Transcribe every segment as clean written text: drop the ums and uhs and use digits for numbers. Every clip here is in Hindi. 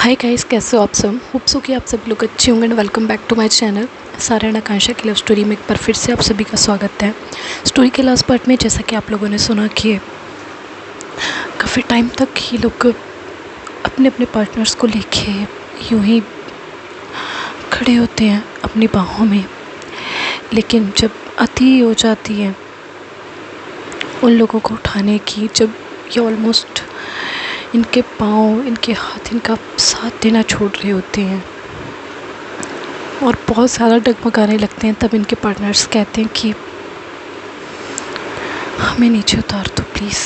हाय गाइस, कैसे हो आप सब। होप सो कि आप सभी लोग अच्छे होंगे। And welcome back to my channel Sara and Akanksha की लव स्टोरी में एक बार फिर से आप सभी का स्वागत है। स्टोरी के लास्ट पार्ट में जैसा कि आप लोगों ने सुना कि काफ़ी टाइम तक ये लोग अपने अपने पार्टनर्स को लेके यूं ही खड़े होते हैं अपनी बाहों में, लेकिन जब अति हो जाती है उन लोगों को उठाने की, जब ये ऑलमोस्ट इनके पाँव, इनके हाथ इनका साथ देना छोड़ रहे होते हैं और बहुत ज़्यादा डगमगाने लगते हैं, तब इनके पार्टनर्स कहते हैं कि हमें नीचे उतार दो प्लीज़।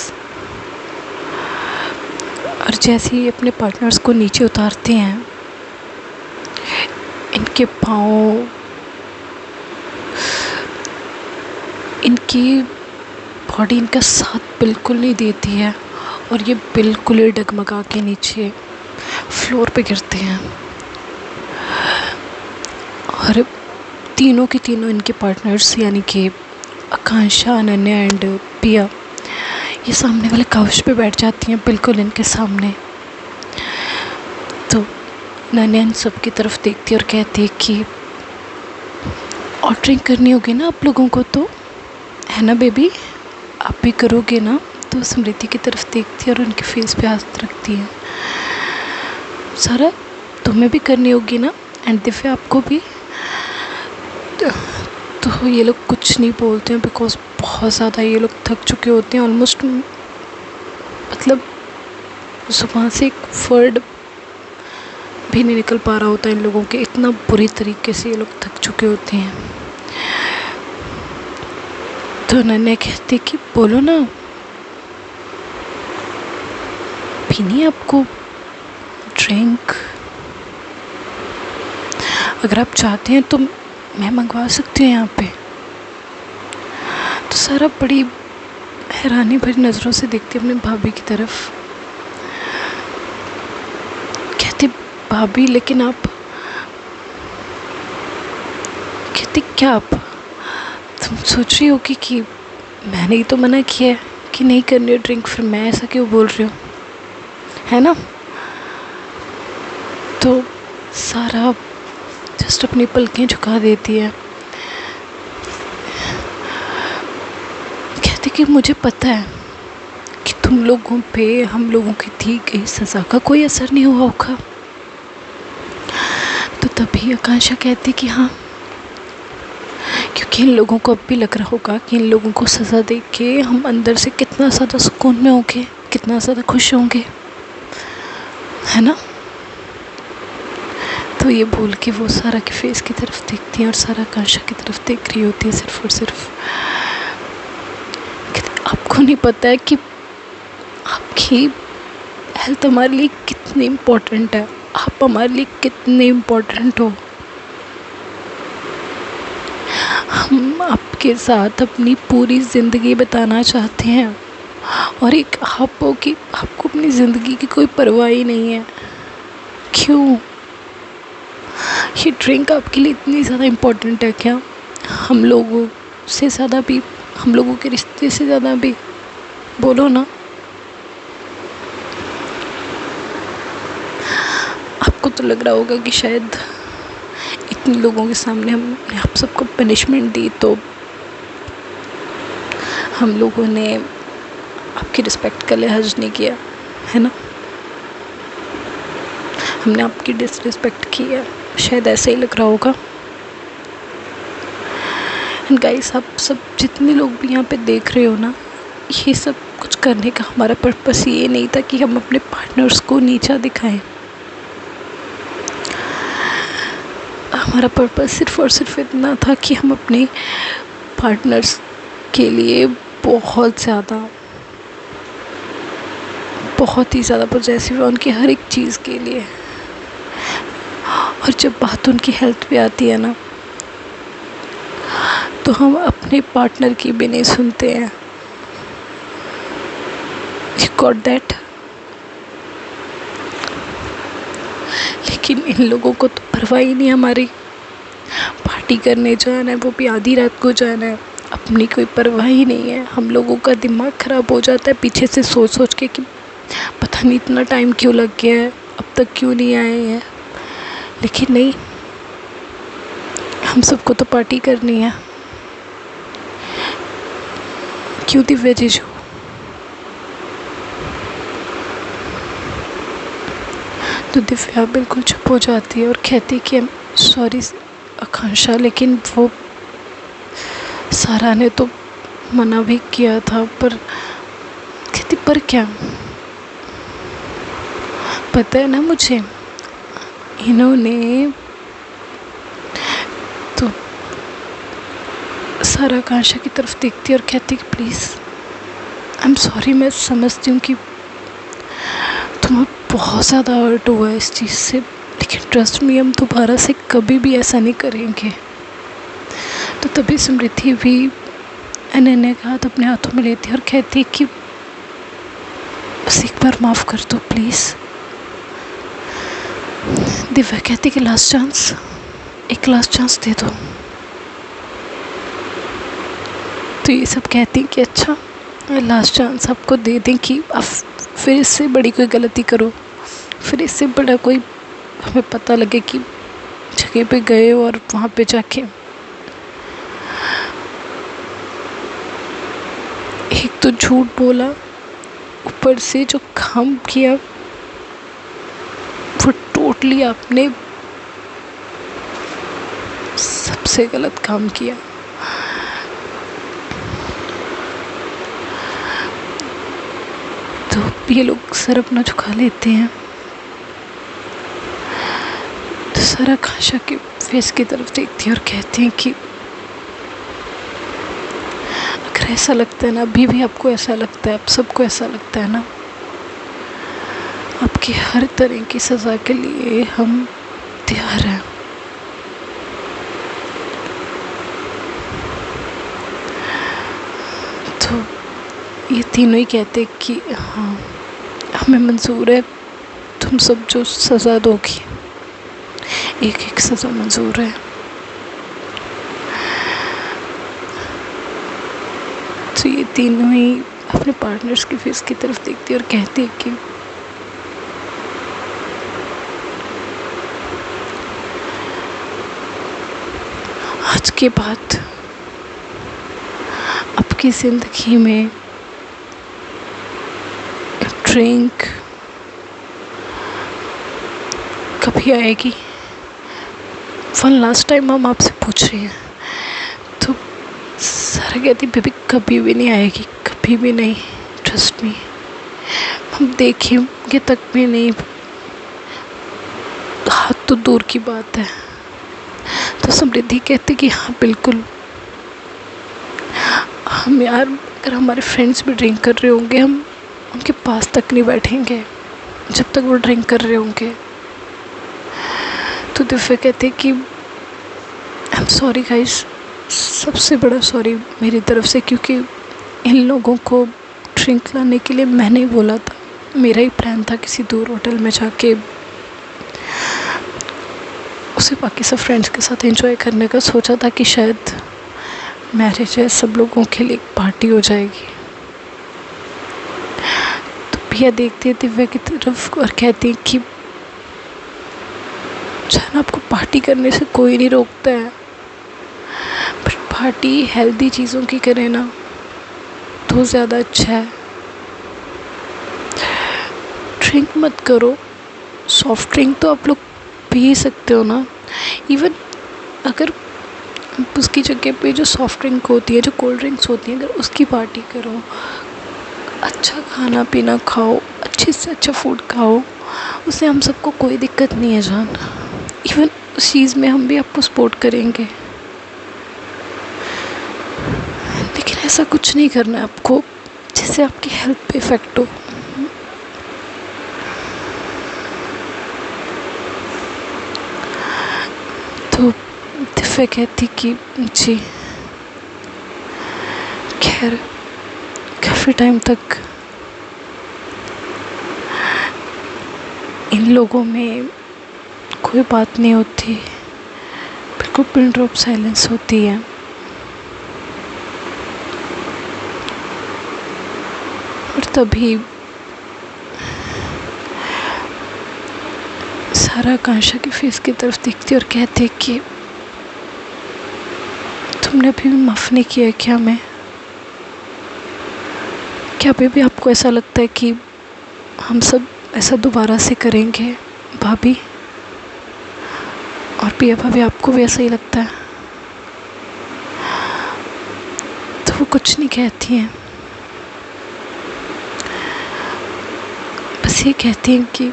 और जैसे ही अपने पार्टनर्स को नीचे उतारते हैं, इनके पाँव, इनकी बॉडी इनका साथ बिल्कुल नहीं देती है और ये बिल्कुल ही डगमगा के नीचे फ्लोर पे गिरते हैं। और तीनों के तीनों इनके पार्टनर्स यानी कि आकांक्षा, अनन्या एंड पिया, ये सामने वाले काउच पे बैठ जाती हैं बिल्कुल इनके सामने। तो अनन्या इन सब की तरफ देखती है और कहती है कि और ड्रिंक करनी होगी ना आप लोगों को, तो है ना बेबी, आप भी करोगे ना। तो स्मृति की तरफ देखती है और उनके फेस पे हाथ रखती है। सारा, तुम्हें भी करनी होगी ना, एंड दिव्या आपको भी। तो ये लोग कुछ नहीं बोलते हैं बिकॉज बहुत ज़्यादा ये लोग थक चुके होते हैं। ऑलमोस्ट मतलब जुबान से एक वर्ड भी नहीं निकल पा रहा होता है इन लोगों के, इतना बुरी तरीके से ये लोग थक चुके होते हैं। तो नन्हे कहती कि बोलो ना, पीनी है आपको ड्रिंक? अगर आप चाहते हैं तो मैं मंगवा सकती हूँ यहाँ पे। तो सारा बड़ी हैरानी भरी नज़रों से देखती अपने भाभी की तरफ, कहती भाभी लेकिन आप, कहती क्या आप, तुम सोच रही होगी कि मैंने ही तो मना किया है कि नहीं करनी है ड्रिंक, फिर मैं ऐसा क्यों बोल रही हूँ, है ना। तो सारा जस्ट अपनी पलकें झुका देती है, कहती कि मुझे पता है कि तुम लोगों पे हम लोगों की दी गई सज़ा का कोई असर नहीं हुआ होगा। तो तभी आकांक्षा कहती कि हाँ, क्योंकि इन लोगों को अब भी लग रहा होगा कि इन लोगों को सज़ा दे के हम अंदर से कितना ज़्यादा सुकून में होंगे, कितना ज़्यादा खुश होंगे, है ना। तो ये बोल के वो सारा के फेस की तरफ देखती हैं और सारा आकांक्षा की तरफ देख रही होती है सिर्फ और सिर्फ। आपको नहीं पता है कि आपकी हेल्थ हमारे लिए कितनी इम्पोर्टेंट है, आप हमारे लिए कितने इम्पोर्टेंट हो। हम आपके साथ अपनी पूरी ज़िंदगी बिताना चाहते हैं और एक आप हो कि आपको अपनी ज़िंदगी की कोई परवाह ही नहीं है। क्यों? ये ड्रिंक आपके लिए इतनी ज़्यादा इम्पोर्टेंट है क्या? हम लोगों से ज़्यादा भी, हम लोगों के रिश्ते से ज़्यादा भी? बोलो ना। आपको तो लग रहा होगा कि शायद इतने लोगों के सामने हमने आप सबको पनिशमेंट दी तो हम लोगों ने आपकी रिस्पेक्ट का लिहाज नहीं किया, है ना, हमने आपकी डिसरिस्पेक्ट की है, शायद ऐसा ही लग रहा होगा। एंड गाइस, आप सब जितने लोग भी यहाँ पे देख रहे हो ना, ये सब कुछ करने का हमारा पर्पस ये नहीं था कि हम अपने पार्टनर्स को नीचा दिखाएं। हमारा पर्पस सिर्फ और सिर्फ इतना था कि हम अपने पार्टनर्स के लिए बहुत ही ज़्यादा पॉजिटिव है, उनकी हर एक चीज़ के लिए। और जब बात उनकी हेल्थ पे आती है ना, तो हम अपने पार्टनर की भी नहीं सुनते हैं। You got that? लेकिन इन लोगों को तो परवाह ही नहीं, हमारी पार्टी करने जाना है, वो भी आधी रात को जाना है, अपनी कोई परवाह ही नहीं है। हम लोगों का दिमाग ख़राब हो जाता है पीछे से सोच सोच के कि पता नहीं इतना टाइम क्यों लग गया है, अब तक क्यों नहीं आए हैं। लेकिन नहीं, हम सबको तो पार्टी करनी है। क्यों दिव्या जीजू? तो दिव्या बिल्कुल चुप हो जाती है और कहती कि सॉरी आकांक्षा, लेकिन वो सारा ने तो मना भी किया था, पर कहती पर क्या, पता है ना मुझे, इन्होंने तो सारा आकांक्षा की तरफ देखती और कहती कि प्लीज़ आई एम सॉरी, मैं समझती हूँ कि तुम्हें बहुत ज़्यादा हर्ट हुआ है इस चीज़ से, लेकिन ट्रस्ट मी, हम दोबारा से कभी भी ऐसा नहीं करेंगे। तो तभी समृद्धि भी अनन्या का हाथ अपने हाथों में लेती है और कहती है कि बस एक बार माफ़ कर दो प्लीज़। दिव्या कहती कि लास्ट चांस, एक लास्ट चांस दे दो। तो ये सब कहती कि अच्छा लास्ट चांस आपको दे दें कि आप फिर इससे बड़ी कोई गलती करो, फिर इससे बड़ा कोई हमें पता लगे कि जगह पे गए और वहाँ पे जाके एक तो झूठ बोला, ऊपर से जो काम किया वो टोटली आपने सबसे गलत काम किया। तो ये लोग सर अपना झुका लेते हैं। तो सारा आकांक्षा के फेस की तरफ देखती है और कहती हैं कि अगर ऐसा लगता है ना, अभी भी आपको ऐसा लगता है, आप सबको ऐसा लगता है ना, आपकी हर तरह की सज़ा के लिए हम तैयार हैं। तो ये तीनों ही कहते कि हाँ हमें मंजूर है, तुम सब जो सज़ा दोगी एक एक सज़ा मंजूर है। तो ये तीनों ही अपने पार्टनर्स के फेस की तरफ देखती है और कहती है कि आज के बाद आपकी ज़िंदगी में ड्रिंक कभी आएगी? वन लास्ट टाइम हम आपसे पूछ रहे हैं। तो सारा कहती बेबी कभी भी नहीं आएगी, कभी भी नहीं, ट्रस्ट मी, हम देखेंगे तक भी नहीं, हाथ तो दूर की बात है। तो समृद्धि कहती कि हाँ बिल्कुल, हम यार अगर हमारे फ्रेंड्स भी ड्रिंक कर रहे होंगे, हम उनके पास तक नहीं बैठेंगे जब तक वो ड्रिंक कर रहे होंगे। तो दिव्या कहते कि आई एम सॉरी गाइस, सबसे बड़ा सॉरी मेरी तरफ से, क्योंकि इन लोगों को ड्रिंक लाने के लिए मैंने ही बोला था। मेरा ही प्लान था किसी दूर होटल में जाके उसे बाकी सब फ्रेंड्स के साथ एंजॉय करने का सोचा था कि शायद मैरिज है, सब लोगों के लिए एक पार्टी हो जाएगी। तो भैया देखते दिव्या की तरफ और कहती कि जान, आपको पार्टी करने से कोई नहीं रोकता है, पर पार्टी हेल्दी चीज़ों की करें ना तो ज़्यादा अच्छा है। ड्रिंक मत करो, सॉफ्ट ड्रिंक तो आप लोग पी सकते हो ना। इवन अगर उसकी जगह पे जो सॉफ्ट ड्रिंक होती है, जो कोल्ड ड्रिंक्स होती हैं, अगर उसकी पार्टी करो, अच्छा खाना पीना खाओ, अच्छे से अच्छा फूड खाओ, उससे हम सबको कोई दिक्कत नहीं है जान। इवन उस चीज़ में हम भी आपको सपोर्ट करेंगे, लेकिन ऐसा कुछ नहीं करना है आपको जिससे आपकी हेल्थ पे इफ़ेक्ट हो। तो दिव्या कहती कि जी खैर, काफ़ी टाइम तक इन लोगों में कोई बात नहीं होती, बिल्कुल पिन ड्रॉप साइलेंस होती है। और तभी सारा आकांक्षा के फेस की तरफ देखती और कहती कि तुमने अभी भी माफ़ नहीं किया क्या? मैं क्या अभी भी आपको ऐसा लगता है कि हम सब ऐसा दोबारा से करेंगे भाभी? और पिया भाभी, आपको भी ऐसा ही लगता है? तो वो कुछ नहीं कहती हैं, बस ये कहती हैं कि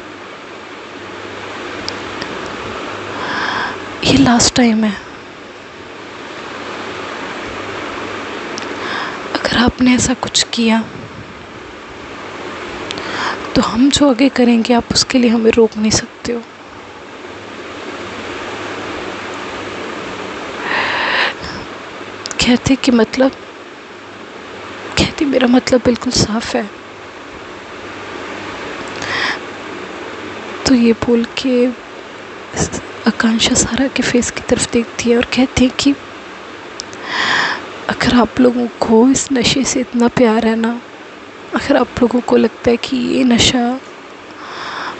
ये लास्ट टाइम है। अगर आपने ऐसा कुछ किया तो हम जो आगे करेंगे आप उसके लिए हमें रोक नहीं सकते हो। कहते कि मतलब, कहती मेरा मतलब बिल्कुल साफ है। तो ये बोल के आकांक्षा सारा के फेस की तरफ देखती है और कहती है कि अगर आप लोगों को इस नशे से इतना प्यार है ना, अगर आप लोगों को लगता है कि ये नशा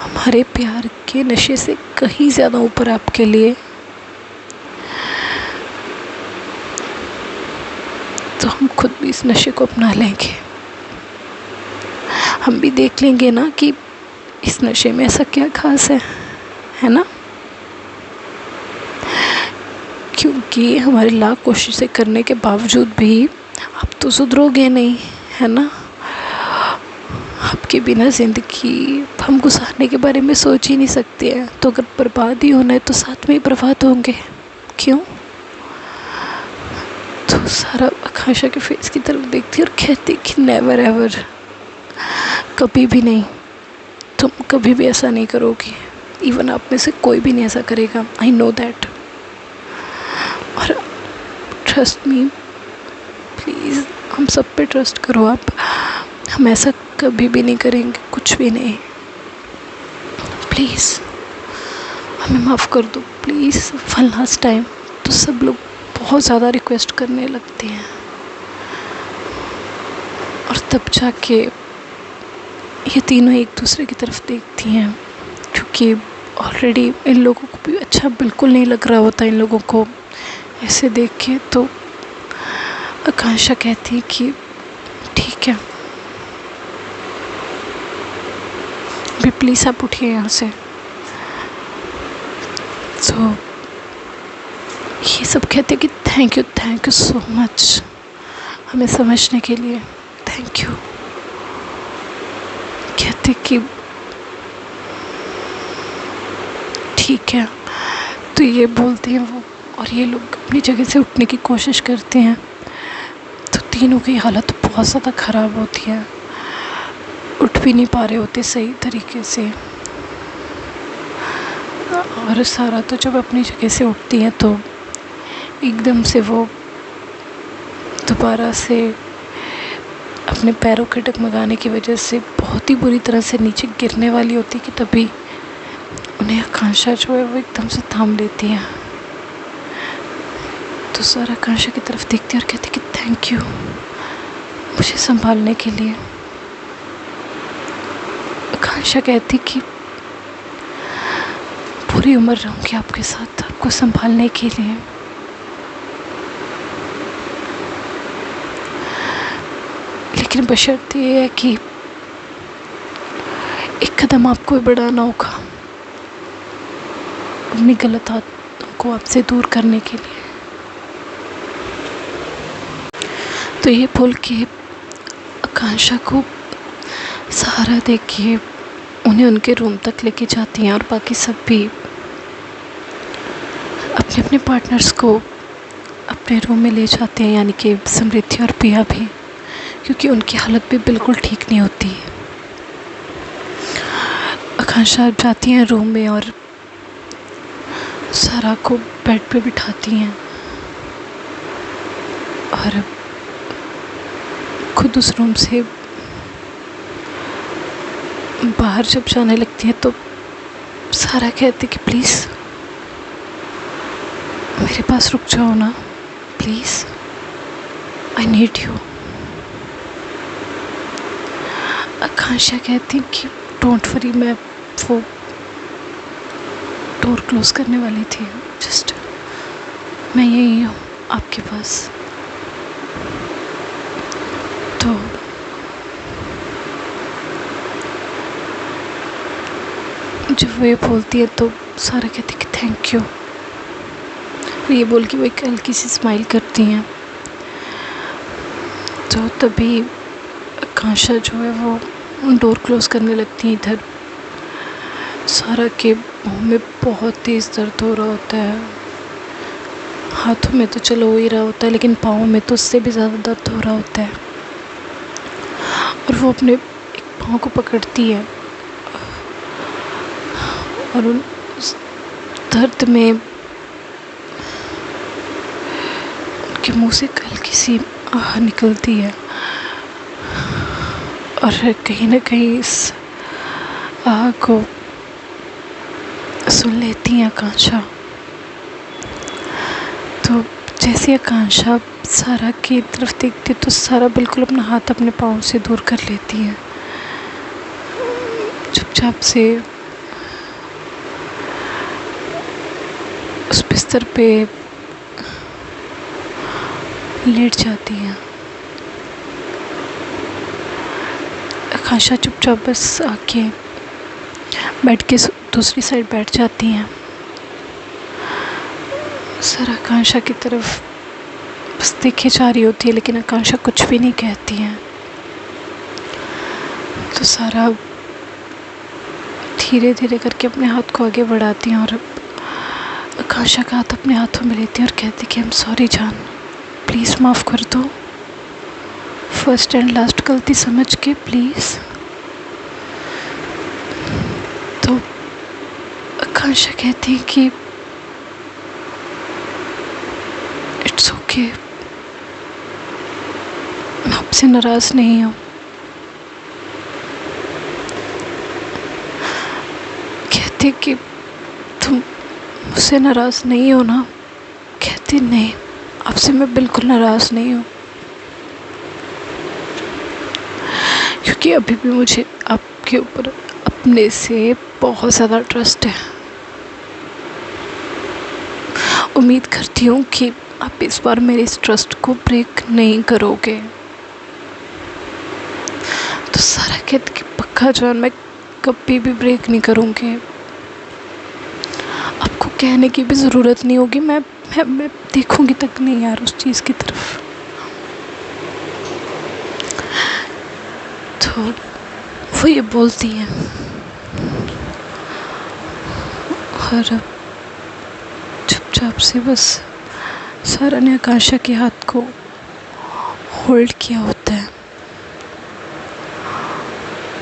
हमारे प्यार के नशे से कहीं ज़्यादा ऊपर आपके लिए, तो हम खुद भी इस नशे को अपना लेंगे। हम भी देख लेंगे ना कि इस नशे में ऐसा क्या खास है ना? क्योंकि हमारे लाख कोशिशें करने के बावजूद भी आप तो सुधरोगे नहीं, है ना? आपके बिना ज़िंदगी हम गुजारने के बारे में सोच ही नहीं सकते हैं। तो अगर बर्बाद ही होना है तो साथ में ही बर्बाद होंगे, क्यों? तो सारा आकांक्षा के फेस की तरफ देखती और कहती कि नेवर एवर, कभी भी नहीं, तुम कभी भी ऐसा नहीं करोगी। इवन आप में से कोई भी नहीं ऐसा करेगा, आई नो दैट। और ट्रस्ट मी, प्लीज़ हम सब पे ट्रस्ट करो आप। हम ऐसा कभी भी नहीं करेंगे, कुछ भी नहीं। प्लीज़ हमें माफ़ कर दो, प्लीज़ वन लास्ट टाइम। तो सब लोग बहुत ज़्यादा रिक्वेस्ट करने लगते हैं और तब जाके ये तीनों एक दूसरे की तरफ देखती हैं, क्योंकि ऑलरेडी इन लोगों को भी अच्छा बिल्कुल नहीं लग रहा होता इन लोगों को ऐसे देख के। तो आकांक्षा कहती है कि ठीक है, अभी प्लीज़ आप उठिए यहाँ से। तो ये सब कहते हैं कि थैंक यू सो मच हमें समझने के लिए, थैंक यू। कहते कि ठीक है। तो ये बोलते हैं वो, और ये लोग अपनी जगह से उठने की कोशिश करते हैं। तो तीनों की हालत बहुत ज़्यादा ख़राब होती है, उठ भी नहीं पा रहे होते सही तरीके से। और सारा तो जब अपनी जगह से उठती हैं तो एकदम से वो दोबारा से अपने पैरों के डगमगाने की वजह से बहुत ही बुरी तरह से नीचे गिरने वाली होती कि तभी उन्हें आकांक्षा जो है वो एकदम से थाम लेती है। तो सारा आकांक्षा की तरफ देखती है और कहती कि थैंक यू मुझे संभालने के लिए। आकांक्षा कहती कि पूरी उम्र रहूँगी आपके साथ, आपको संभालने के लिए। लेकिन बशर्ते ये है कि एक कदम आपको भी बढ़ाना होगा अपनी गलत आदतों को आपसे दूर करने के लिए। तो ये बोल के आकांक्षा को सहारा देके उन्हें उनके रूम तक लेके जाती हैं और बाकी सब भी अपने अपने पार्टनर्स को अपने रूम में ले जाते हैं, यानी कि समृद्धि और पिया भी, क्योंकि उनकी हालत भी बिल्कुल ठीक नहीं होती। आकांक्षा जाती हैं रूम में और सारा को बेड पे बिठाती हैं और खुद उस रूम से बाहर जब जाने लगती है तो सारा कहती कि प्लीज़ मेरे पास रुक जाओ ना, प्लीज़ आई नीड यू। आकांक्षा कहती कि डोंट वरी, मैं वो डोर क्लोज़ करने वाली थी। जस्ट मैं यही हूँ आपके पास। तो जब वो ये बोलती है तो सारा कहती है कि थैंक यू। ये बोल के वो एक हल्की सी स्माइल करती हैं। तो तभी आकांक्षा जो है वो डोर क्लोज़ करने लगती है। इधर सारा के मुँह में बहुत तेज़ दर्द हो रहा होता है। हाथों में तो चलो हो ही रहा होता है, लेकिन पाँव में तो उससे भी ज़्यादा दर्द हो रहा होता है। और वो अपने एक पाँव को पकड़ती है और उस दर्द में उनके मुंह से हल्की सी आह निकलती है। और कहीं ना कहीं इस आह को सुन लेती है आकांक्षा। तो जैसे आकांक्षा सारा की तरफ देखती है तो सारा बिल्कुल अपना हाथ अपने पाँव से दूर कर लेती है। चुपचाप से उस बिस्तर पे लेट जाती है। आकांक्षा चुपचाप बस आके बेड के दूसरी साइड बैठ जाती हैं। सर आकांक्षा की तरफ बस देखे जा रही होती है, लेकिन आकांक्षा कुछ भी नहीं कहती है। तो सारा धीरे धीरे करके अपने हाथ को आगे बढ़ाती हैं और आकांक्षा का हाथ अपने हाथों में लेती है और कहती कि आई एम सॉरी जान, प्लीज़ माफ़ कर दो, फर्स्ट एंड लास्ट गलती समझ के प्लीज़। तो आकांक्षा कहती है कि इट्स ओके, मैं आपसे नाराज़ नहीं हूँ। कहती कि तुम मुझसे नाराज़ नहीं हो ना? कहती नहीं, आपसे मैं बिल्कुल नाराज़ नहीं हूँ, क्योंकि अभी भी मुझे आपके ऊपर अपने से बहुत ज़्यादा ट्रस्ट है। उम्मीद करती हूँ कि आप इस बार मेरे इस ट्रस्ट को ब्रेक नहीं करोगे। तो सारा कहती कि पक्का जान, मैं कभी भी ब्रेक नहीं करूँगी। आपको कहने की भी ज़रूरत नहीं होगी, मैं देखूँगी तक नहीं यार उस चीज़ की तरफ। तो वो ये बोलती हैं और चुपचाप से बस सारा ने आकांक्षा के हाथ को होल्ड किया होता है।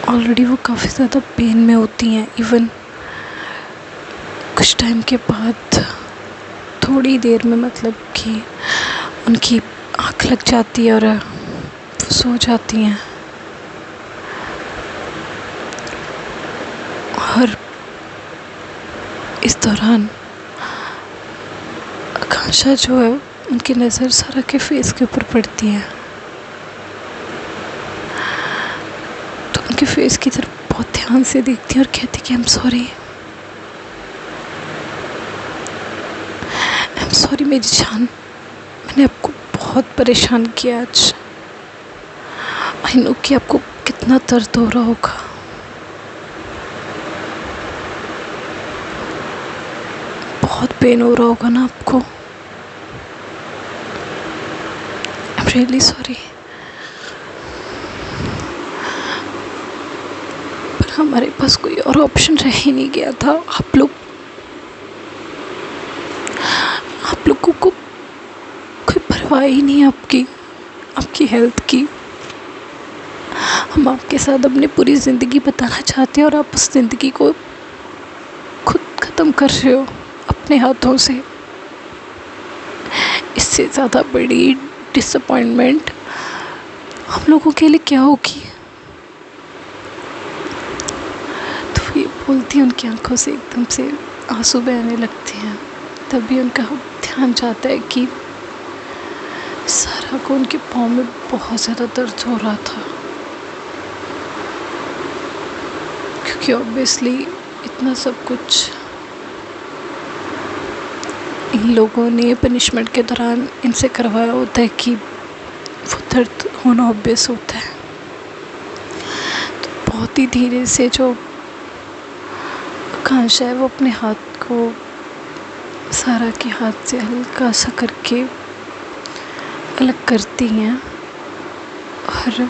ऑलरेडी वो काफ़ी ज़्यादा पेन में होती हैं। इवन कुछ टाइम के बाद थोड़ी देर में मतलब कि उनकी आँख लग जाती है और वो सो जाती हैं। और इस दौरान आकांक्षा जो है उनकी नज़र सारा के फेस के ऊपर पड़ती है। तो उनके फेस की तरफ बहुत ध्यान से देखती है और कहती कि आई एम सॉरी मेरी जान, मैंने आपको बहुत परेशान किया आज। आई नो कि आपको कितना दर्द हो रहा होगा। बहुत पेन हो रहा होगा ना आपको। I am really sorry. पर हमारे पास कोई और ऑप्शन रह ही नहीं गया था। आप लोगों को कोई परवाह ही नहीं है आपकी हेल्थ की। हम आपके साथ अपनी पूरी ज़िंदगी बिताना चाहते हैं और आप उस ज़िंदगी को खुद ख़त्म कर रहे हो अपने हाथों से। इससे ज़्यादा बड़ी डिसअपॉइंटमेंट हम लोगों के लिए क्या होगी। तो ये बोलती है, उनकी आंखों से एकदम से आंसू बहने लगते हैं। तभी उनका ध्यान जाता है कि सारा को उनके पाँव में बहुत ज़्यादा दर्द हो रहा था, क्योंकि ऑब्वियसली इतना सब कुछ इन लोगों ने पनिशमेंट के दौरान इनसे करवाया होता है कि वो दर्द होना ऑब्वियस होता है। तो बहुत ही धीरे से जो आकांक्षा है वो अपने हाथ को सारा के हाथ से हल्का सा करके अलग करती हैं और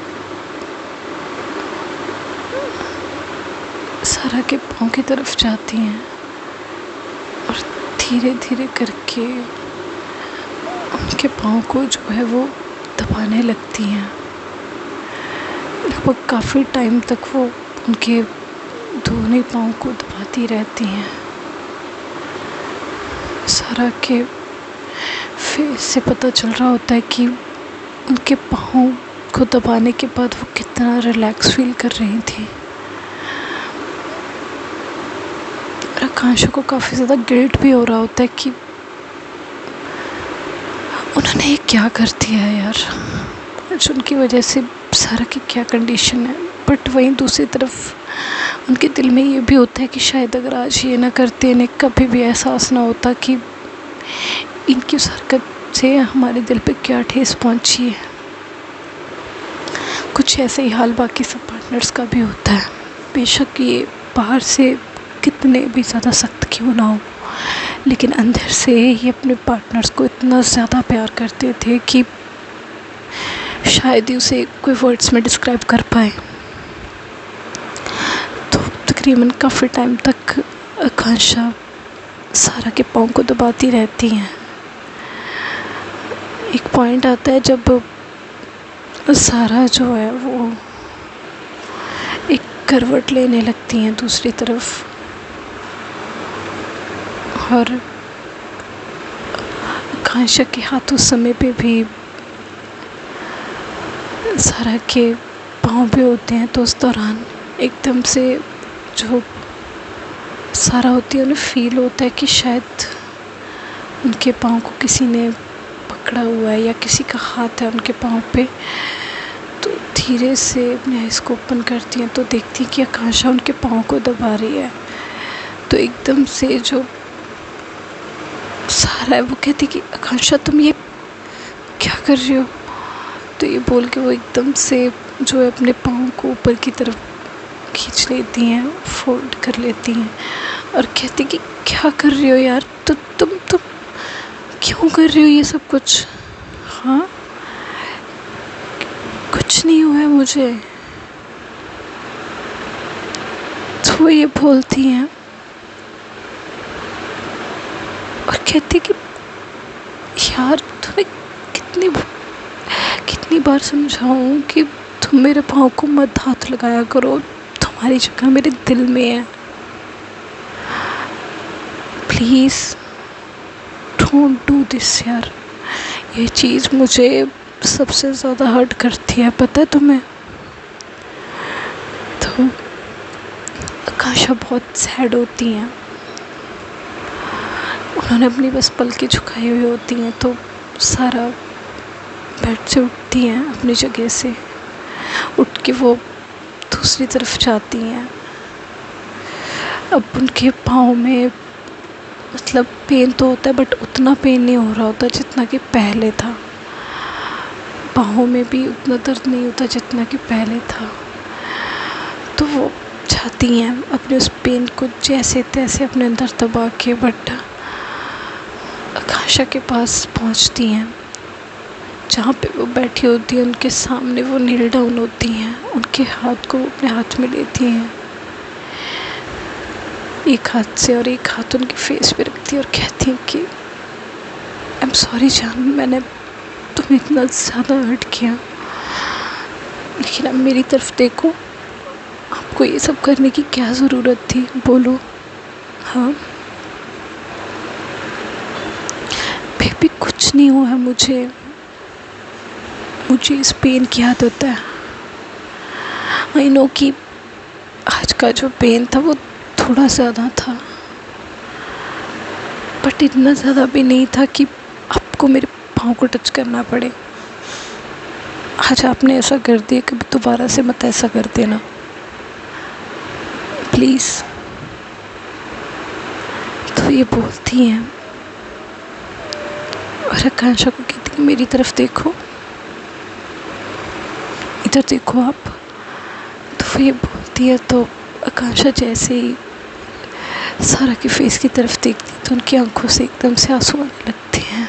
सारा के पाँव की तरफ जाती हैं और धीरे धीरे करके उनके पाँव को जो है वो दबाने लगती हैं। लगभग काफ़ी टाइम तक वो उनके दोनों पाँव को दबाती रहती हैं। सारा के फेस से पता चल रहा होता है कि उनके पाँव को दबाने के बाद वो कितना रिलैक्स फील कर रही थी। आकांक्षा को काफ़ी ज़्यादा गिल्ट भी हो रहा होता है कि उन्होंने ये क्या कर दिया है यार, आज उनकी वजह से सारा की क्या कंडीशन है। बट वहीं दूसरी तरफ उनके दिल में ये भी होता है कि शायद अगर आज ये ना करते, इन्हें कभी भी एहसास ना होता कि इनकी उस हरकत से हमारे दिल पे क्या ठेस पहुंची है। कुछ ऐसे ही हाल बाकी सब पार्टनर्स का भी होता है। बेशक ये बाहर से कितने भी ज़्यादा सख्त क्यों ना हो, लेकिन अंदर से ये अपने पार्टनर्स को इतना ज़्यादा प्यार करते थे कि शायद ही उसे कोई वर्ड्स में डिस्क्राइब कर पाए। तो तकरीबन काफ़ी टाइम तक आकांक्षा सारा के पाँव को दबाती रहती हैं। एक पॉइंट आता है जब सारा जो है वो एक करवट लेने लगती हैं दूसरी तरफ और आकांक्षा के हाथ उस समय पे भी सारा के पाँव पे होते हैं। तो उस दौरान एकदम से जो सारा होती है उन्हें फील होता है कि शायद उनके पाँव को किसी ने पकड़ा हुआ है या किसी का हाथ है उनके पाँव पे। तो धीरे से अपने आइज़ को ओपन करती हैं तो देखती हैं कि आकांक्षा उनके पाँव को दबा रही है। तो एकदम से जो सारा है वो कहती कि आकांक्षा तुम ये क्या कर रही हो। तो ये बोल के वो एकदम से जो है अपने पाँव को ऊपर की तरफ खींच लेती हैं, फोल्ड कर लेती हैं और कहती कि क्या कर रही हो यार, तो तुम क्यों कर रही हो ये सब कुछ। हाँ, कुछ नहीं हुआ है मुझे। तो वो ये बोलती हैं और कहती कि यार तुम्हें कितनी बार समझाऊं कि तुम मेरे पाँव को मत हाथ लगाया करो, तुम्हारी जगह मेरे दिल में है। प्लीज़ डोंट डू दिस यार। ये चीज़ मुझे सबसे ज़्यादा हर्ट करती है, पता है तुम्हें। तो आकांक्षा बहुत सैड होती हैं। उन्होंने अपनी बस पलकें झुकाई हुई होती हैं। तो सारा बेड से उठती हैं अपनी जगह से, उठ के वो दूसरी तरफ जाती हैं। अब उनके पाँव में मतलब पेन तो होता है बट उतना पेन नहीं हो रहा होता जितना कि पहले था। पाँव में भी उतना दर्द नहीं होता जितना कि पहले था। तो वो चाहती हैं अपने उस पेन को जैसे तैसे अपने अंदर दबा के, बट आकांक्षा के पास पहुंचती हैं जहाँ पे वो बैठी होती है। उनके सामने वो नील डाउन होती हैं, उनके हाथ को अपने हाथ में लेती हैं, एक हाथ से और एक हाथ उनके फेस पे रखती है और कहती हैं कि आई एम सॉरी जान, मैंने तुम्हें इतना ज़्यादा हर्ट किया, लेकिन अब मेरी तरफ देखो, आपको ये सब करने की क्या ज़रूरत थी, बोलो। हाँ बेबी, कुछ नहीं हुआ है मुझे इस पेन की आदत है। आई नो कि आज का जो पेन था वो थोड़ा ज़्यादा था, बट इतना ज़्यादा भी नहीं था कि आपको मेरे पाँव को टच करना पड़े। आज आपने ऐसा कर दिया, कभी दोबारा से मत ऐसा कर देना प्लीज़। तो ये बोलती हैं और आकांक्षा को कहती कि मेरी तरफ देखो, इधर देखो आप। तो ये बोलती है तो आकांक्षा जैसे ही सारा की फेस की तरफ देखती तो उनकी आंखों से एकदम से आंसू आने लगते हैं।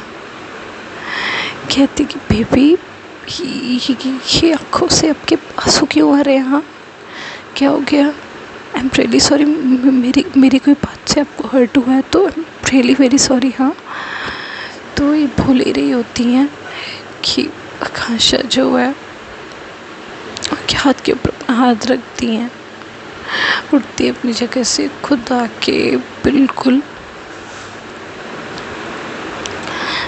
कहती कि बेबी ये आंखों से आपके आंसू क्यों आ रहे हैं? हाँ, क्या हो गया? आई एम रियली सॉरी, मेरी कोई बात से आपको हर्ट हुआ है तो I am really very sorry. हाँ, तो ये भूल ही रही होती हैं कि आकांक्षा जो है उनके हाथ के ऊपर अपना हाथ रखती हैं, उठती अपनी जगह से खुद आके बिल्कुल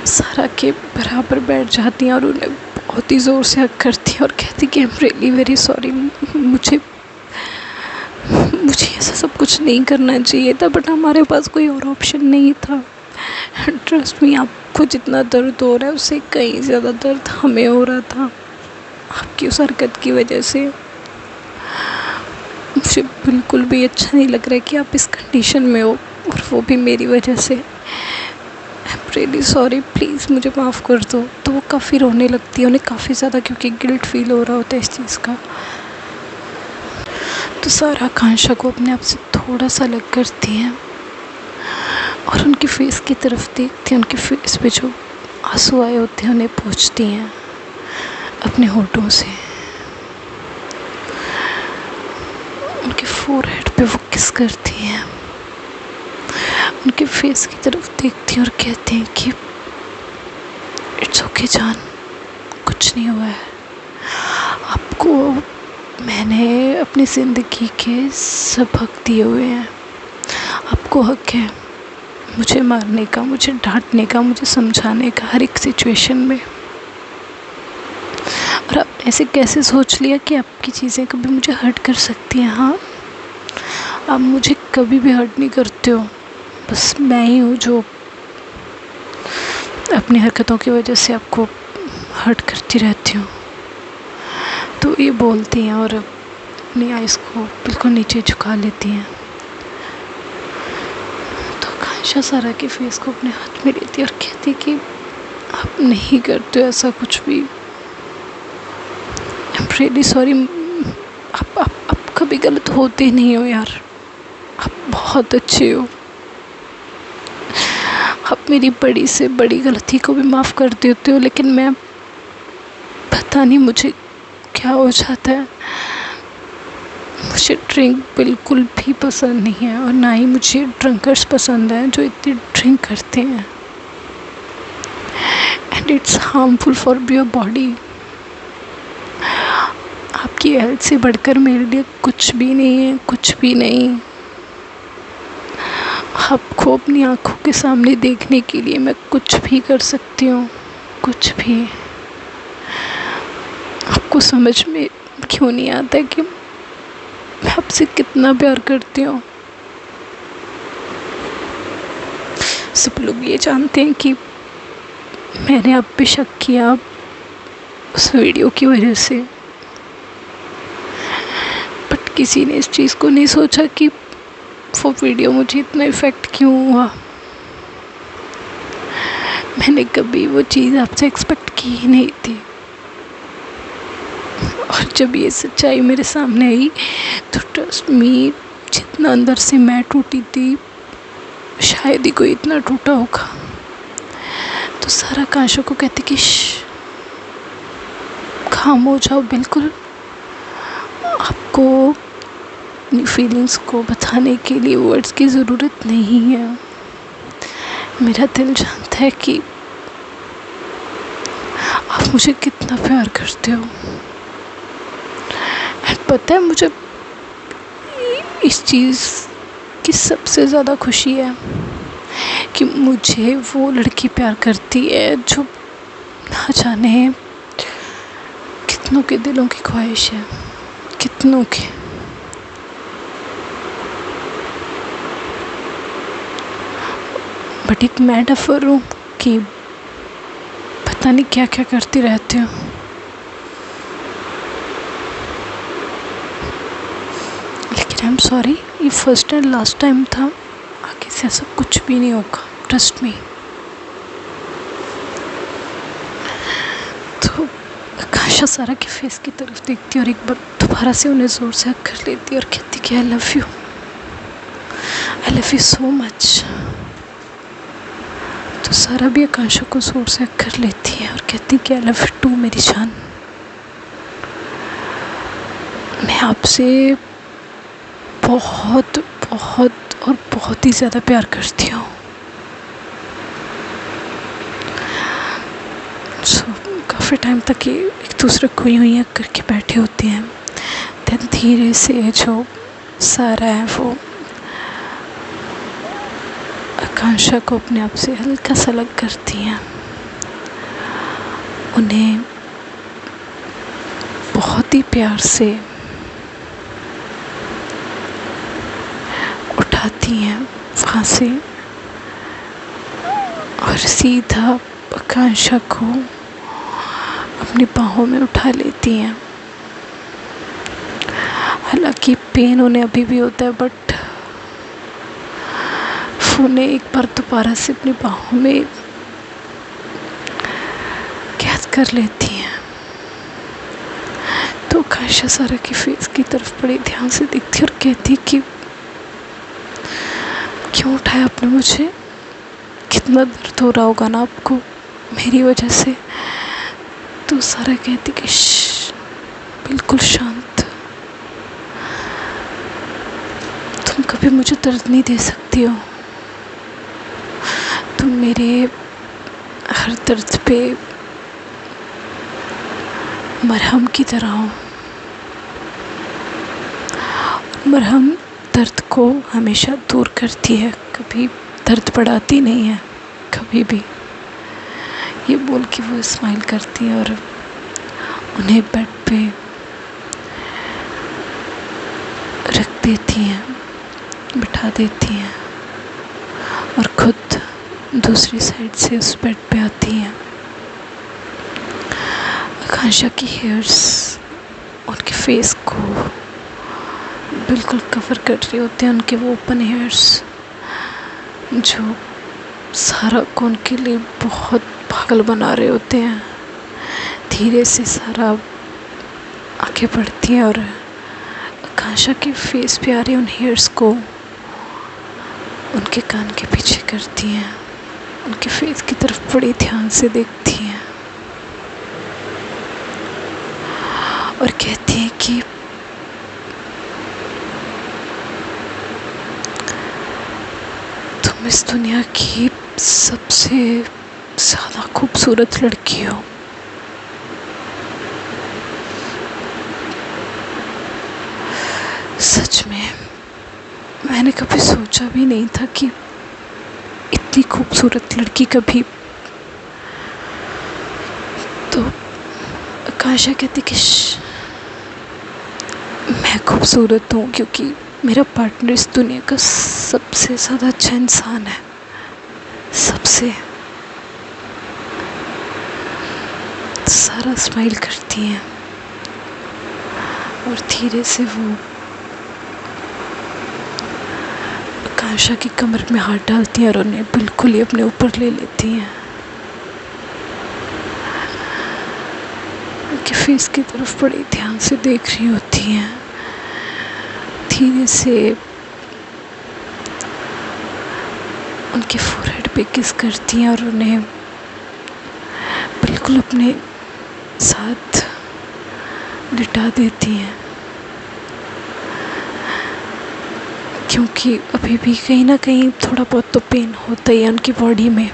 सारा के बराबर बैठ जाती हैं और उन्हें बहुत ही ज़ोर से हक करती हैं और कहती कि I am really very sorry, मुझे ऐसा सब कुछ नहीं करना चाहिए था, बट हमारे पास कोई और ऑप्शन नहीं था। ट्रस्ट मी, आपको जितना दर्द हो रहा है उससे कहीं ज़्यादा दर्द हमें हो रहा था आपकी उस हरकत की वजह से। मुझे बिल्कुल भी अच्छा नहीं लग रहा है कि आप इस कंडीशन में हो, और वो भी मेरी वजह से। I am really sorry, please मुझे माफ़ कर दो। तो वो काफ़ी रोने लगती है, उन्हें काफ़ी ज़्यादा क्योंकि गिल्ट फील हो रहा होता है इस चीज़ का। तो सारा आकांक्षा को अपने आप से थोड़ा सा अलग करती हैं और उनकी फेस की तरफ देखती हैं। उनके फेस पे जो आंसू आए होते हैं उन्हें पोंछती हैं अपने होठों से, उनके फोरहेड पे वो किस करती हैं, उनके फेस की तरफ देखती हैं और कहती हैं कि इट्स ओके जान, कुछ नहीं हुआ है आपको। मैंने अपनी ज़िंदगी के सब हक दिए हुए हैं, आपको हक है मुझे मारने का, मुझे डांटने का, मुझे समझाने का हर एक सिचुएशन में। और आपने ऐसे कैसे सोच लिया कि आपकी चीज़ें कभी मुझे हर्ट कर सकती हैं? हाँ, आप मुझे कभी भी हर्ट नहीं करते हो, बस मैं ही हूँ जो अपनी हरकतों की वजह से आपको हर्ट करती रहती हूँ। तो ये बोलती हैं और अपनी आइज़ को बिल्कुल नीचे झुका लेती हैं। तो आकांक्षा सारा के फेस को अपने हाथ में लेती है और कहती कि आप नहीं करते हो ऐसा कुछ भी, आई एम रियली सॉरी। आप कभी गलत होते नहीं हो यार, आप बहुत अच्छे हो, आप मेरी बड़ी से बड़ी गलती को भी माफ़ कर देते हो, लेकिन मैं पता नहीं मुझे क्या हो जाता है, मुझे ड्रिंक बिल्कुल भी पसंद नहीं है और ना ही मुझे ड्रंकर्स पसंद हैं जो इतनी ड्रिंक करते हैं, and it's harmful for your body. आपकी हेल्थ से बढ़कर मेरे लिए कुछ भी नहीं है, कुछ भी नहीं। आपको अपनी आंखों के सामने देखने के लिए मैं कुछ भी कर सकती हूँ, कुछ भी। आपको समझ में क्यों नहीं आता कि मैं आपसे कितना प्यार करती हूँ? सब लोग ये जानते हैं कि मैंने आप पे शक किया उस वीडियो की वजह से, बट किसी ने इस चीज़ को नहीं सोचा कि वो वीडियो मुझे इतना इफ़ेक्ट क्यों हुआ। मैंने कभी वो चीज़ आपसे एक्सपेक्ट की ही नहीं थी, और जब ये सच्चाई मेरे सामने आई तो ट्रस्ट मी, जितना अंदर से मैं टूटी थी शायद ही कोई इतना टूटा होगा। तो सारा आकांक्षा को कहती कि खाम हो जाओ, बिल्कुल आपको अपनी फीलिंग्स को बताने के लिए वर्ड्स की ज़रूरत नहीं है। मेरा दिल जानता है कि आप मुझे कितना प्यार करते हो, एंड पता है मुझे इस चीज़ की सबसे ज़्यादा खुशी है कि मुझे वो लड़की प्यार करती है जो ना जाने कितनों के दिलों की ख्वाहिश है, कितनों के। बट एक मैं डफर हूँ कि पता नहीं क्या क्या करती रहती हूँ। लेकिन आई एम सॉरी, ये फर्स्ट एंड लास्ट टाइम था, आगे से ऐसा कुछ भी नहीं होगा, ट्रस्ट मी। आकांक्षा सारा के फेस की तरफ देखती और एक बार दोबारा से उन्हें ज़ोर से हग कर लेती और कहती कि I love you so much. तो सारा भी आकांक्षा को ज़ोर से हग कर लेती है और कहती कि आई लव यू टू मेरी जान। मैं आपसे बहुत बहुत और बहुत ही ज़्यादा प्यार करती हूँ। काफ़ी टाइम तक ये एक दूसरे को यूँ ही करके बैठे होते हैं। देन धीरे से जो सारा है वो आकांक्षा को अपने आप से हल्का सा अलग करती हैं, उन्हें बहुत ही प्यार से उठाती हैं वहाँ से और सीधा आकांक्षा को अपनी बाहों में उठा लेती हैं। हालांकि पेन उन्हें अभी भी होता है, बट उन्हें एक बार दोबारा से अपनी बाहों में कैद कर लेती हैं। तो आकांक्षा सारा की फेस की तरफ बड़े ध्यान से देखती और कहती कि क्यों उठाया आपने मुझे, कितना दर्द हो रहा होगा ना आपको मेरी वजह से। तो सारा कहती कि बिल्कुल शांत, तुम कभी मुझे दर्द नहीं दे सकती हो, तुम मेरे हर दर्द पे मरहम की तरह हो। मरहम दर्द को हमेशा दूर करती है, कभी दर्द बढ़ाती नहीं है कभी भी। ये बोल के वो स्माइल करती है और उन्हें बेड पे रख देती हैं, बिठा देती हैं और खुद दूसरी साइड से उस बेड पे आती हैं। आकांक्षा की हेयर्स उनके फेस को बिल्कुल कवर कर रहे होते हैं, उनके वो ओपन हेयर्स जो सारा को उनके लिए बहुत पागल बना रहे होते हैं। धीरे से सारा आगे बढ़ती है और आकांक्षा के फेस पे आ रहे उन हेयर्स को उनके कान के पीछे करती हैं, उनके फेस की तरफ बड़ी ध्यान से देखती हैं और कहती हैं कि तुम इस दुनिया की सबसे ज़्यादा खूबसूरत लड़की हो। सच में मैंने कभी सोचा भी नहीं था कि इतनी खूबसूरत लड़की कभी। तो आकांक्षा कहती कि मैं खूबसूरत हूँ क्योंकि मेरा पार्टनर इस दुनिया का सबसे ज़्यादा अच्छा इंसान है, सबसे। सारा स्माइल करती हैं और धीरे से वो आकांक्षा की कमर में हाथ डालती हैं और उन्हें बिल्कुल ही अपने ऊपर ले लेती हैं। उनके फेस की तरफ बड़ी ध्यान से देख रही होती हैं। धीरे से उनके फोरहेड पे किस करती हैं और उन्हें बिल्कुल अपने साथ लिटा देती हैं, क्योंकि अभी भी कहीं ना कहीं थोड़ा बहुत तो पेन होता ही है उनकी बॉडी में।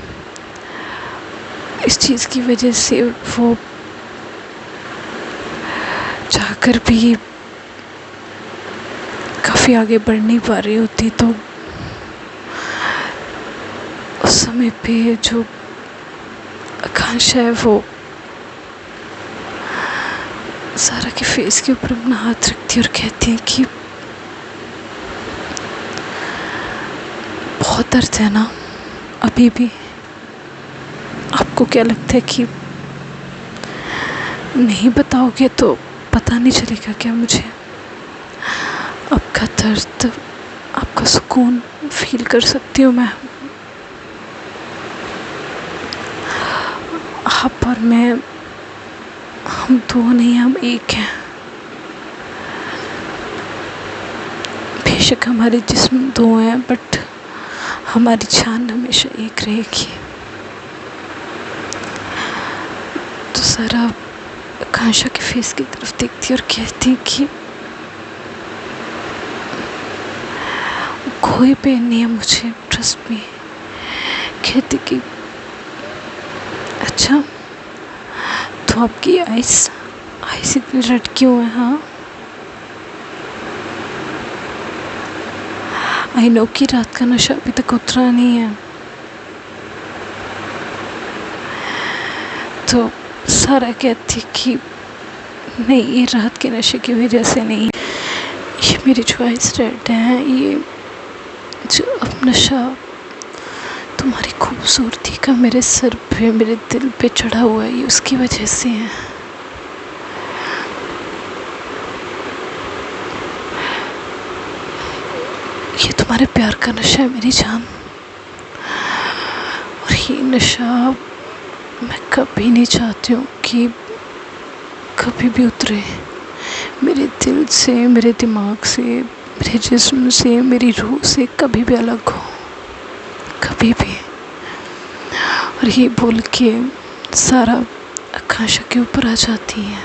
इस चीज़ की वजह से वो चाहकर भी काफ़ी आगे बढ़ नहीं पा रही होती। तो उस समय पे जो आकांक्षा है वो सारा के फेस के ऊपर अपना हाथ रखती है और कहती है कि बहुत दर्द है ना अभी भी। आपको क्या लगता है कि नहीं बताओगे तो पता नहीं चलेगा क्या मुझे? आपका दर्द, आपका सुकून फील कर सकती हूँ मैं। आप और मैं हम दो नहीं, हम एक हैं। बेशक हमारे जिस्म दो हैं, बट हमारी जान हमेशा एक रहेगी। तो सारा आकांक्षा के फेस की तरफ देखती और कहती कि कोई पेन नहीं है मुझे, ट्रस्ट मी। कहती कि अच्छा, तो आपकी आइस इतनी रेड क्यों है? हाँ, आई नो कि रात का नशा अभी तक उतरा नहीं है। तो सारा कहती कि नहीं, ये रात के नशे की वजह से नहीं, ये मेरी जो आइस रेड है, ये जो अब नशा तुम्हारी खूबसूरती का मेरे सर पे, मेरे दिल पे चढ़ा हुआ है, ये उसकी वजह से है। ये तुम्हारे प्यार का नशा है मेरी जान, और ये नशा मैं कभी नहीं चाहती हूँ कि कभी भी उतरे मेरे दिल से, मेरे दिमाग से, मेरे जिस्म से, मेरी रूह से, कभी भी अलग हो, कभी भी। और ये बोल के सारा आकांक्षा के ऊपर आ जाती है।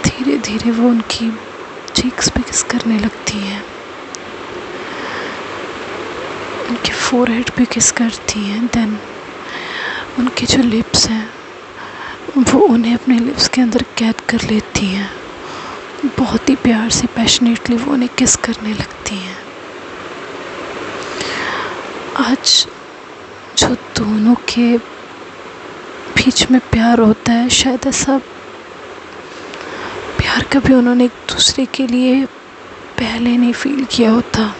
धीरे धीरे वो उनकी चीक्स पे किस करने लगती है, उनके फोरहेड पे किस करती हैं। देन उनके जो लिप्स हैं वो उन्हें अपने लिप्स के अंदर कैद कर लेती हैं। बहुत ही प्यार से, पैशनेटली वो उन्हें किस करने लगती हैं। आज जो दोनों के बीच में प्यार होता है, शायद ऐसा प्यार कभी उन्होंने एक दूसरे के लिए पहले नहीं फील किया होता।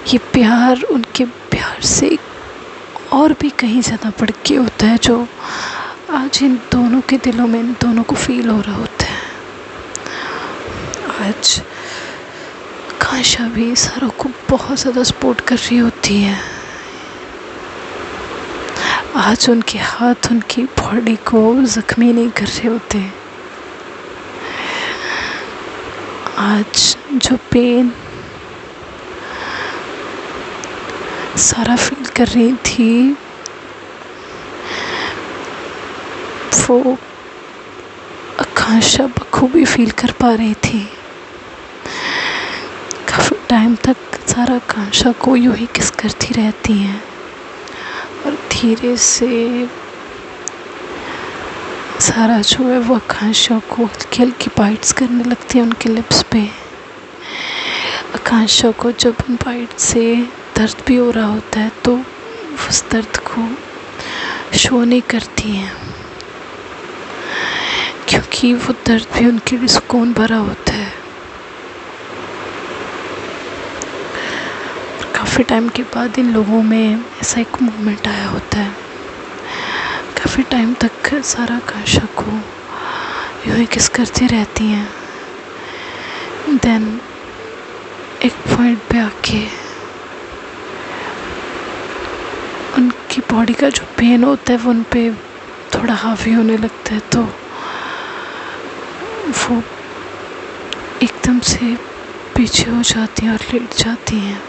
ये प्यार उनके प्यार से और भी कहीं ज़्यादा बढ़ के होता है, जो आज इन दोनों के दिलों में, इन दोनों को फील हो रहा होता है। आज आकांक्षा भी सारों को बहुत ज़्यादा सपोर्ट कर रही होती है। आज उनके हाथ उनकी बॉडी को ज़ख्मी नहीं कर रहे होते। आज जो पेन सारा फील कर रही थी, वो आकांक्षा बखूबी फील कर पा रही थी। काफ़ी टाइम तक सारा आकांक्षा को यूं ही किस करती रहती हैं, और धीरे से सारा जो है वो आकांक्षा को हल्की हल्की बाइट्स करने लगती है उनके लिप्स पे। आकांक्षा को जब उन बाइट से दर्द भी हो रहा होता है तो उस दर्द को शो नहीं करती हैं, क्योंकि वो दर्द भी उनके लिए सुकून भरा होता है। काफ़ी टाइम के बाद इन लोगों में ऐसा एक मोमेंट आया होता है। काफ़ी टाइम तक सारा आकांक्षा को यूँ ही किस करती रहती हैं। देन एक पॉइंट पे आके उनकी बॉडी का जो पेन होता है वो उन पे थोड़ा हावी होने लगता है, तो वो एकदम से पीछे हो जाती हैं और लेट जाती हैं।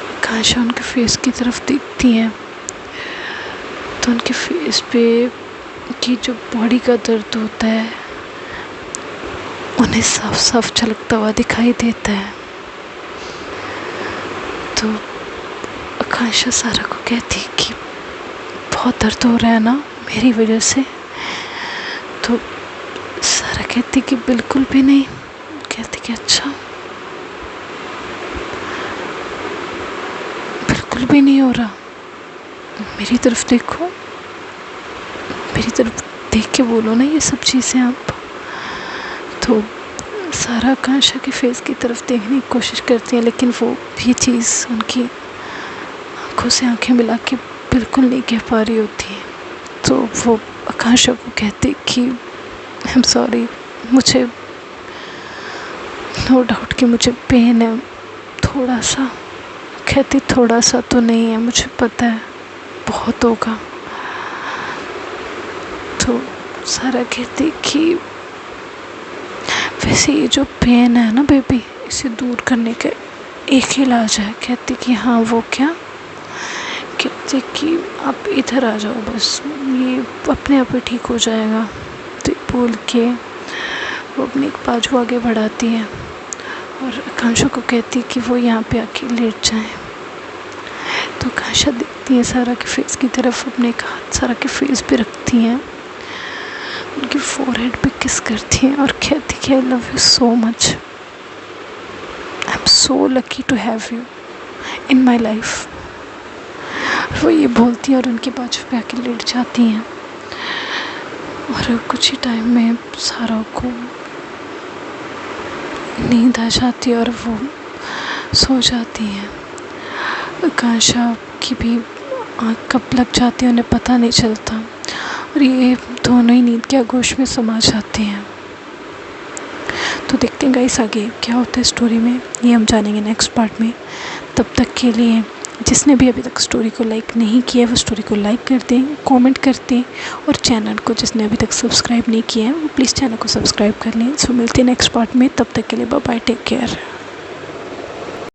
आकांक्षा उनके फेस की तरफ देखती हैं तो उनके फेस पे की जो बॉडी का दर्द होता है उन्हें साफ साफ झलकता हुआ दिखाई देता है। तो आकांक्षा सारा को कहती है कि बहुत दर्द हो रहा है ना मेरी वजह से। तो सारा कहती कि बिल्कुल भी नहीं। कहती कि अच्छा, बिल्कुल भी नहीं हो रहा, मेरी तरफ देखो, मेरी तरफ देख के बोलो ना ये सब चीज़ें आप। तो सारा आकांक्षा के फेस की तरफ देखने की कोशिश करती है, लेकिन वो ये चीज़ उनकी आंखों से आंखें मिला के बिल्कुल नहीं कह पा रही होती। तो वो आकांक्षा को कहती कि आई एम सॉरी, मुझे नो डाउट कि मुझे पेन है थोड़ा सा। कहती थोड़ा सा तो नहीं है, मुझे पता है बहुत होगा। तो सारा कहती कि वैसे ये जो पेन है ना बेबी, इसे दूर करने का एक ही इलाज है। कहती कि हाँ वो क्या? कहते कि आप इधर आ जाओ, बस ये अपने आप ही ठीक हो जाएगा। तो बोल के वो अपने एक बाजू आगे बढ़ाती है और आकांक्षा को कहती कि वो यहाँ पे आके लेट जाए। तो आकांक्षा देखती है सारा के फेस की तरफ, अपने एक हाथ सारा के फेस पे रखती हैं, उनकी फोरहेड पे किस करती हैं और कहती कि I love you so much, I am so lucky to have you in my life. वो ये बोलती है और उनके बाजू पे आके लेट जाती हैं। और कुछ ही टाइम में सारा को नींद आ जाती है और वो सो जाती हैं। आकांक्षा की भी आँख कब लग जाती है उन्हें पता नहीं चलता और ये दोनों ही नींद के आगोश में समा जाते हैं। तो देखते हैं गाइस आगे क्या होता है स्टोरी में, ये हम जानेंगे नेक्स्ट पार्ट में। तब तक के लिए जिसने भी अभी तक स्टोरी को लाइक नहीं किया है वो स्टोरी को लाइक कर दें, कमेंट कर दें और चैनल को जिसने अभी तक सब्सक्राइब नहीं किया है वो प्लीज़ चैनल को सब्सक्राइब कर लें। सो मिलते हैं नेक्स्ट पार्ट में, तब तक के लिए बाय बाय, टेक केयर।